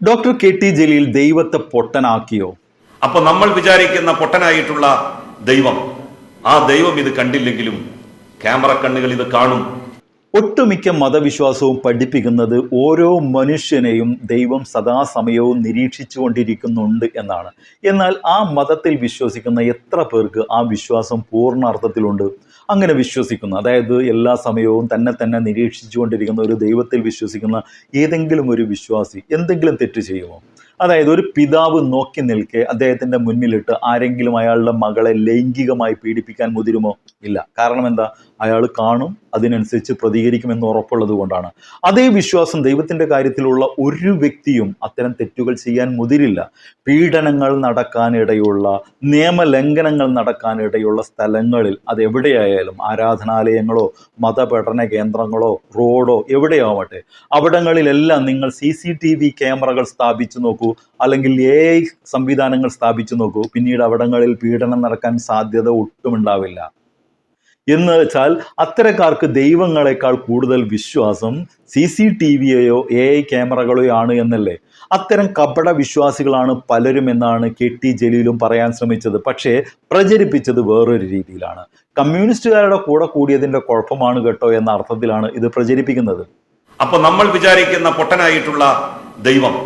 Doctor K T Jaleel ദൈവത്തെ പൊട്ടനാക്കിയോ? അപ്പൊ നമ്മൾ വിചാരിക്കുന്ന പൊട്ടനായിട്ടുള്ള ദൈവം, ആ ദൈവം ഇത് കണ്ടില്ലെങ്കിലും ക്യാമറ കണ്ണുകൾ ഇത് കാണും. ഒട്ടുമിക്ക മതവിശ്വാസവും പഠിപ്പിക്കുന്നത് ഓരോ മനുഷ്യനെയും ദൈവം സദാസമയവും നിരീക്ഷിച്ചുകൊണ്ടിരിക്കുന്നുണ്ട് എന്നാണ്. എന്നാൽ ആ മതത്തിൽ വിശ്വസിക്കുന്ന എത്ര പേർക്ക് ആ വിശ്വാസം പൂർണ്ണാർത്ഥത്തിലുണ്ട്? അങ്ങനെ വിശ്വസിക്കുന്ന, അതായത് എല്ലാ സമയവും തന്നെ നിരീക്ഷിച്ചുകൊണ്ടിരിക്കുന്ന ഒരു ദൈവത്തിൽ വിശ്വസിക്കുന്ന ഏതെങ്കിലും ഒരു വിശ്വാസി എന്തെങ്കിലും തെറ്റ് ചെയ്യുമോ? അതായത് ഒരു പിതാവ് നോക്കി നിൽക്കെ അദ്ദേഹത്തിൻ്റെ മുന്നിലിട്ട് ആരെങ്കിലും അയാളുടെ മകളെ ലൈംഗികമായി പീഡിപ്പിക്കാൻ മുതിരുമോ? ഇല്ല. കാരണം എന്താ? അയാൾ കാണും, അതിനനുസരിച്ച് പ്രതികരിക്കുമെന്ന് ഉറപ്പുള്ളത് കൊണ്ടാണ്. അതേ വിശ്വാസം ദൈവത്തിൻ്റെ കാര്യത്തിലുള്ള ഒരു വ്യക്തിയും അത്തരം തെറ്റുകൾ ചെയ്യാൻ മുതിരില്ല. പീഡനങ്ങൾ നടക്കാനിടയുള്ള, നിയമലംഘനങ്ങൾ നടക്കാനിടയുള്ള സ്ഥലങ്ങളിൽ, അതെവിടെയായാലും ആരാധനാലയങ്ങളോ മതപഠന കേന്ദ്രങ്ങളോ റോഡോ എവിടെയാവട്ടെ, അവിടങ്ങളിലെല്ലാം നിങ്ങൾ CCTV ക്യാമറകൾ സ്ഥാപിച്ചു നോക്കൂ, അല്ലെങ്കിൽ AI സംവിധാനങ്ങൾ സ്ഥാപിച്ചു നോക്കൂ, പിന്നീട് അവിടങ്ങളിൽ പീഡനം നടക്കാൻ സാധ്യത ഒട്ടുമുണ്ടാവില്ല. എന്ന് വെച്ചാൽ അത്തരക്കാർക്ക് ദൈവങ്ങളെക്കാൾ കൂടുതൽ വിശ്വാസം CCTVയെയോ AI ക്യാമറകളോ ആണ് എന്നല്ലേ? അത്തരം കപട വിശ്വാസികളാണ് പലരും എന്നാണ് KT ജലീലും പറയാൻ ശ്രമിച്ചത്. പക്ഷേ പ്രചരിപ്പിച്ചത് വേറൊരു രീതിയിലാണ്. കമ്മ്യൂണിസ്റ്റുകാരുടെ കൂടെ കൂടിയതിൻ്റെ കുഴപ്പമാണ് കേട്ടോ എന്ന അർത്ഥത്തിലാണ് ഇത് പ്രചരിപ്പിക്കുന്നത്. അപ്പൊ നമ്മൾ വിചാരിക്കുന്ന പൊട്ടനായിട്ടുള്ള ദൈവം,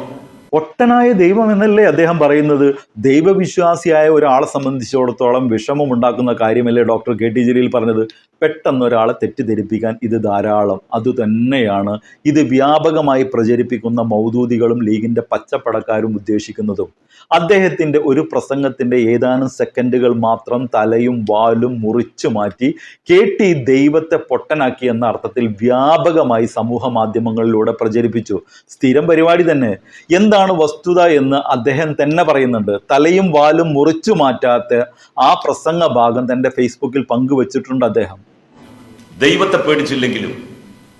പൊട്ടനായ ദൈവം എന്നല്ലേ അദ്ദേഹം പറയുന്നത്? ദൈവവിശ്വാസിയായ ഒരാളെ സംബന്ധിച്ചിടത്തോളം വിഷമമുണ്ടാക്കുന്ന കാര്യമല്ലേ ഡോക്ടർ കെ ടി ജലീൽ പറഞ്ഞത്? പെട്ടെന്ന് ഒരാളെ തെറ്റിദ്ധരിപ്പിക്കാൻ ഇത് ധാരാളം. അതുതന്നെയാണ് ഇത് വ്യാപകമായി പ്രചരിപ്പിക്കുന്ന മൗദൂദികളും ലീഗിൻ്റെ പച്ചപ്പടക്കാരും ഉദ്ദേശിക്കുന്നതും. അദ്ദേഹത്തിൻ്റെ ഒരു പ്രസംഗത്തിൻ്റെ ഏതാനും സെക്കൻഡുകൾ മാത്രം തലയും വാലും മുറിച്ചു മാറ്റി KT ദൈവത്തെ പൊട്ടനാക്കി എന്ന അർത്ഥത്തിൽ വ്യാപകമായി സമൂഹ മാധ്യമങ്ങളിലൂടെ പ്രചരിപ്പിച്ചു. സ്ഥിരം പരിപാടി തന്നെ. എന്താണ് വസ്തുത എന്ന് അദ്ദേഹം തന്നെ പറയുന്നുണ്ട്. തലയും വാലും മുറിച്ചു മാറ്റാത്ത ആ പ്രസംഗ ഭാഗം തൻ്റെ ഫേസ്ബുക്കിൽ പങ്കുവച്ചിട്ടുണ്ട് അദ്ദേഹം. ദൈവത്തെ പേടിച്ചില്ലെങ്കിലും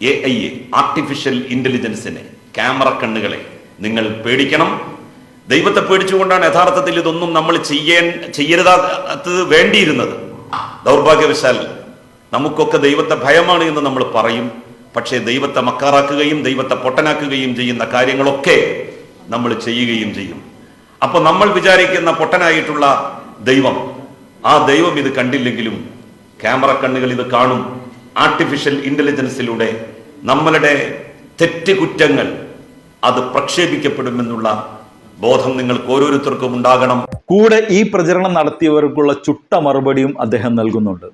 AI, ആർട്ടിഫിഷ്യൽ ഇന്റലിജൻസിനെ, ക്യാമറ കണ്ണുകളെ നിങ്ങൾ പേടിക്കണം. ദൈവത്തെ പേടിച്ചുകൊണ്ടാണ് യഥാർത്ഥത്തിൽ ഇതൊന്നും നമ്മൾ ചെയ്യരുതാത്തത് വേണ്ടിയിരുന്നത്. ദൗർഭാഗ്യവശാൽ നമുക്കൊക്കെ ദൈവത്തെ ഭയമാണ് എന്ന് നമ്മൾ പറയും. പക്ഷേ ദൈവത്തെ മക്കാറാക്കുകയും ദൈവത്തെ പൊട്ടനാക്കുകയും ചെയ്യുന്ന കാര്യങ്ങളൊക്കെ നമ്മൾ ചെയ്യുകയും ചെയ്യും. അപ്പൊ നമ്മൾ വിചാരിക്കുന്ന പൊട്ടനായിട്ടുള്ള ദൈവം, ആ ദൈവം ഇത് കണ്ടില്ലെങ്കിലും ക്യാമറ കണ്ണുകൾ ഇത് കാണും. ആർട്ടിഫിഷ്യൽ ഇന്റലിജൻസിലൂടെ നമ്മളുടെ തെറ്റുകുറ്റങ്ങൾ അത് പ്രക്ഷേപിക്കപ്പെടുമെന്നുള്ള ബോധം നിങ്ങൾക്ക് ഓരോരുത്തർക്കും ഉണ്ടാകണം. കൂടെ ഈ പ്രചരണം നടത്തിയവർക്കുള്ള ചുട്ട മറുപടിയും അദ്ദേഹം നൽകുന്നുണ്ട്.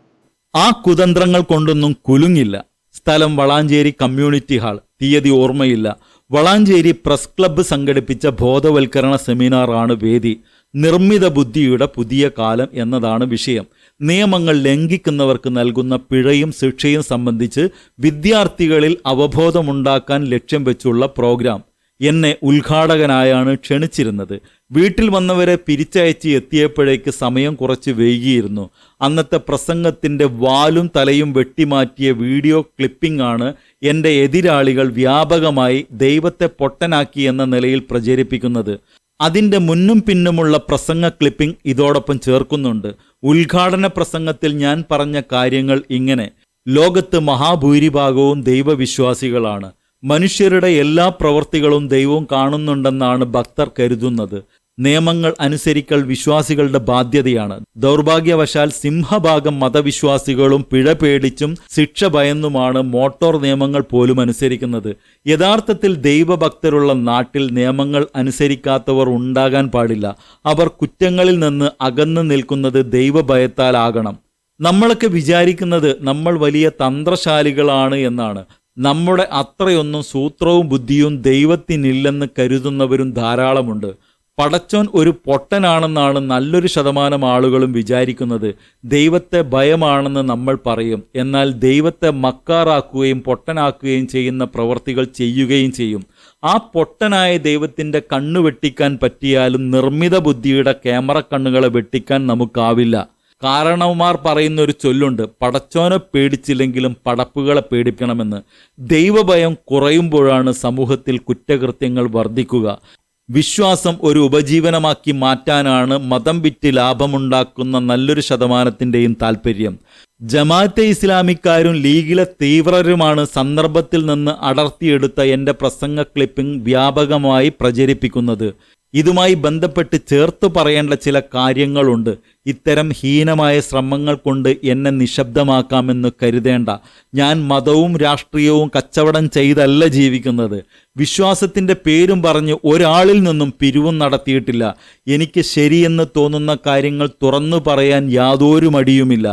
ആ കുതന്ത്രങ്ങൾ കൊണ്ടൊന്നും കുലുങ്ങില്ല. സ്ഥലം വളാഞ്ചേരി കമ്മ്യൂണിറ്റി ഹാൾ. തീയതി ഓർമ്മയില്ല. വളാഞ്ചേരി പ്രസ് ക്ലബ്ബ് സംഘടിപ്പിച്ച ബോധവൽക്കരണ സെമിനാറാണ് വേദി. നിർമ്മിത ബുദ്ധിയുടെ പുതിയ കാലം എന്നതാണ് വിഷയം. നിയമങ്ങൾ ലംഘിക്കുന്നവർക്ക് നൽകുന്ന പിഴയും ശിക്ഷയും സംബന്ധിച്ച് വിദ്യാർത്ഥികളിൽ അവബോധമുണ്ടാക്കാൻ ലക്ഷ്യം വെച്ചുള്ള പ്രോഗ്രാം. എന്നെ ഉദ്ഘാടകനായാണ് ക്ഷണിച്ചിരുന്നത്. വീട്ടിൽ വന്നവരെ പിരിച്ചയച്ച് എത്തിയപ്പോഴേക്ക് സമയം കുറച്ച് വൈകിയിരുന്നു. അന്നത്തെ പ്രസംഗത്തിൻ്റെ വാലും തലയും വെട്ടിമാറ്റിയ വീഡിയോ ക്ലിപ്പിംഗ് ആണ് എൻ്റെ എതിരാളികൾ വ്യാപകമായി ദൈവത്തെ പൊട്ടനാക്കി എന്ന നിലയിൽ പ്രചരിപ്പിക്കുന്നത്. അതിൻ്റെ മുന്നും പിന്നുമുള്ള പ്രസംഗ ക്ലിപ്പിംഗ് ഇതോടൊപ്പം ചേർക്കുന്നുണ്ട്. ഉദ്ഘാടന പ്രസംഗത്തിൽ ഞാൻ പറഞ്ഞ കാര്യങ്ങൾ ഇങ്ങനെ: ലോകത്ത് മഹാഭൂരിഭാഗവും ദൈവവിശ്വാസികളാണ്. മനുഷ്യരുടെ എല്ലാ പ്രവൃത്തികളും ദൈവം കാണുന്നുണ്ടെന്നാണ് ഭക്തർ കരുതുന്നത്. നിയമങ്ങൾ അനുസരിക്കൽ വിശ്വാസികളുടെ ബാധ്യതയാണ്. ദൗർഭാഗ്യവശാൽ സിംഹഭാഗം മതവിശ്വാസികളും പിഴ പേടിച്ചും ശിക്ഷ ഭയന്നുമാണ് മോട്ടോർ നിയമങ്ങൾ പോലും അനുസരിക്കുന്നത്. യഥാർത്ഥത്തിൽ ദൈവഭക്തരുള്ള നാട്ടിൽ നിയമങ്ങൾ അനുസരിക്കാത്തവർ ഉണ്ടാകാൻ പാടില്ല. അവർ കുറ്റങ്ങളിൽ നിന്ന് അകന്നു നിൽക്കുന്നത് ദൈവഭയത്താലാകണം. നമ്മളൊക്കെ വിചാരിക്കുന്നത് നമ്മൾ വലിയ തന്ത്രശാലികളാണ് എന്നാണ്. നമ്മുടെ അത്രയൊന്നും സൂത്രവും ബുദ്ധിയും ദൈവത്തിനില്ലെന്ന് കരുതുന്നവരും ധാരാളമുണ്ട്. പടച്ചോൻ ഒരു പൊട്ടനാണെന്നാണ് നല്ലൊരു ശതമാനം ആളുകളും വിചാരിക്കുന്നത്. ദൈവത്തെ ഭയമാണെന്ന് നമ്മൾ പറയും. എന്നാൽ ദൈവത്തെ മക്കാറാക്കുകയും പൊട്ടനാക്കുകയും ചെയ്യുന്ന പ്രവർത്തികൾ ചെയ്യുകയും ചെയ്യും. ആ പൊട്ടനായ ദൈവത്തിൻ്റെ കണ്ണു വെട്ടിക്കാൻ പറ്റിയാലും നിർമ്മിത ബുദ്ധിയുടെ ക്യാമറ കണ്ണുകളെ വെട്ടിക്കാൻ നമുക്കാവില്ല. കാരണവന്മാർ പറയുന്ന ഒരു ചൊല്ലുണ്ട്: പടച്ചോനെ പേടിച്ചില്ലെങ്കിലും പടപ്പുകളെ പേടിക്കണമെന്ന്. ദൈവഭയം കുറയുമ്പോഴാണ് സമൂഹത്തിൽ കുറ്റകൃത്യങ്ങൾ വർദ്ധിക്കുക. വിശ്വാസം ഒരു ഉപജീവനമാക്കി മാറ്റാനാണ് മതം വിറ്റ് ലാഭമുണ്ടാക്കുന്ന നല്ലൊരു ശതമാനത്തിൻ്റെയും താല്പര്യം. ജമാഅത്തെ ഇസ്ലാമിക്കാരും ലീഗിലെ തീവ്രരുമാണ് സന്ദർഭത്തിൽ നിന്ന് അടർത്തിയെടുത്ത എൻ്റെ പ്രസംഗ ക്ലിപ്പിംഗ് വ്യാപകമായി പ്രചരിപ്പിക്കുന്നത്. ഇതുമായി ബന്ധപ്പെട്ട് ചേർത്ത് പറയേണ്ട ചില കാര്യങ്ങളുണ്ട്. ഇത്തരം ഹീനമായ ശ്രമങ്ങൾ കൊണ്ട് എന്നെ നിശബ്ദമാക്കാമെന്ന് കരുതേണ്ട. ഞാൻ മതവും രാഷ്ട്രീയവും കച്ചവടം ചെയ്തല്ല ജീവിക്കുന്നത്. വിശ്വാസത്തിൻ്റെ പേരും പറഞ്ഞ് ഒരാളിൽ നിന്നും പിരിവും നടത്തിയിട്ടില്ല. എനിക്ക് ശരിയെന്ന് തോന്നുന്ന കാര്യങ്ങൾ തുറന്നു പറയാൻ യാതൊരു മടിയുമില്ല.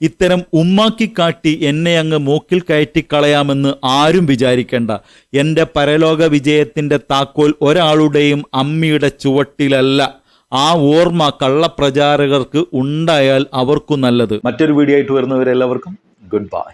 ഇത്തരം ഉമ്മാക്കിക്കാട്ടി എന്നെ അങ്ങ് മൂക്കിൽ കയറ്റിക്കളയാമെന്ന് ആരും വിചാരിക്കേണ്ട. എൻ്റെ പരലോക വിജയത്തിൻ്റെ താക്കോൽ ഒരാളുടെയും അമ്മിയുടെ ചുവട്ടിലല്ല. ആ ഓർമ്മ കള്ളപ്രചാരകർക്ക് ഉണ്ടായാൽ അവർക്കു നല്ലത്. മറ്റൊരു വീഡിയോ ആയിട്ട് വരുന്നവരെല്ലാവർക്കും ഗുഡ് ബൈ.